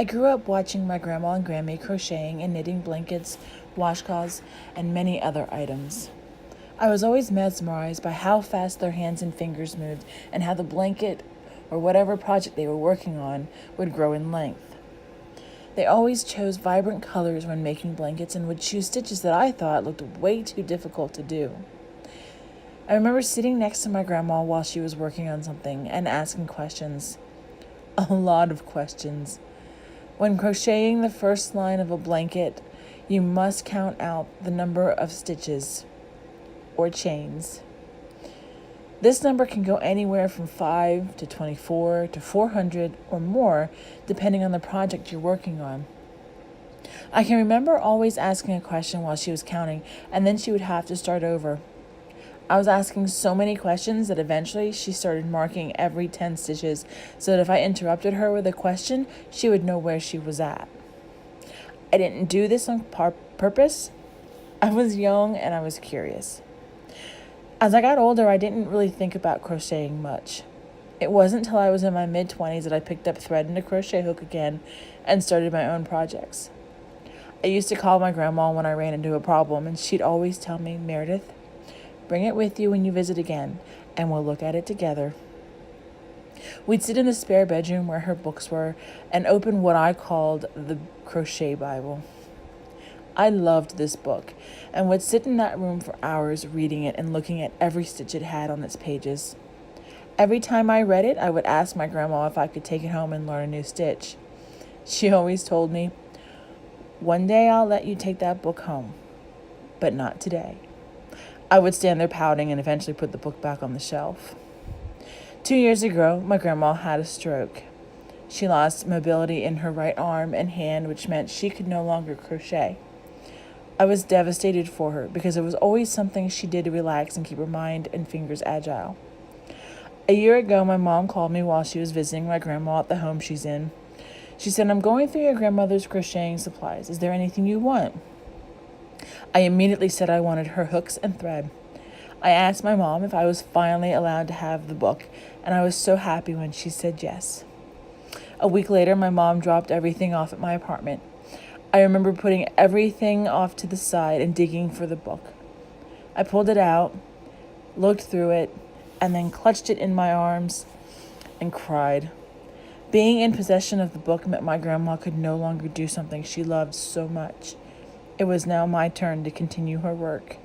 I grew up watching my grandma and grandma crocheting and knitting blankets, washcloths, and many other items. I was always mesmerized by how fast their hands and fingers moved and how the blanket or whatever project they were working on would grow in length. They always chose vibrant colors when making blankets and would choose stitches that I thought looked way too difficult to do. I remember sitting next to my grandma while she was working on something and asking questions. A lot of questions. When crocheting the first line of a blanket, you must count out the number of stitches or chains. This number can go anywhere from 5 to 24 to 400 or more, depending on the project you're working on. I can remember always asking a question while she was counting, and then she would have to start over. I was asking so many questions that eventually she started marking every 10 stitches so that if I interrupted her with a question, she would know where she was at. I didn't do this on purpose. I was young and I was curious. As I got older, I didn't really think about crocheting much. It wasn't until I was in my mid-20s that I picked up thread and a crochet hook again and started my own projects. I used to call my grandma when I ran into a problem, and she'd always tell me, "Meredith, bring it with you when you visit again, and we'll look at it together." We'd sit in the spare bedroom where her books were and open what I called the Crochet Bible. I loved this book and would sit in that room for hours reading it and looking at every stitch it had on its pages. Every time I read it, I would ask my grandma if I could take it home and learn a new stitch. She always told me, "One day I'll let you take that book home, but not today." I would stand there pouting and eventually put the book back on the shelf. 2 years ago, my grandma had a stroke. She lost mobility in her right arm and hand, which meant she could no longer crochet. I was devastated for her because it was always something she did to relax and keep her mind and fingers agile. A year ago, my mom called me while she was visiting my grandma at the home she's in. She said, "I'm going through your grandmother's crocheting supplies. Is there anything you want?" I immediately said I wanted her hooks and thread. I asked my mom if I was finally allowed to have the book, and I was so happy when she said yes. A week later, my mom dropped everything off at my apartment. I remember putting everything off to the side and digging for the book. I pulled it out, looked through it, and then clutched it in my arms and cried. Being in possession of the book meant my grandma could no longer do something she loved so much. It was now my turn to continue her work.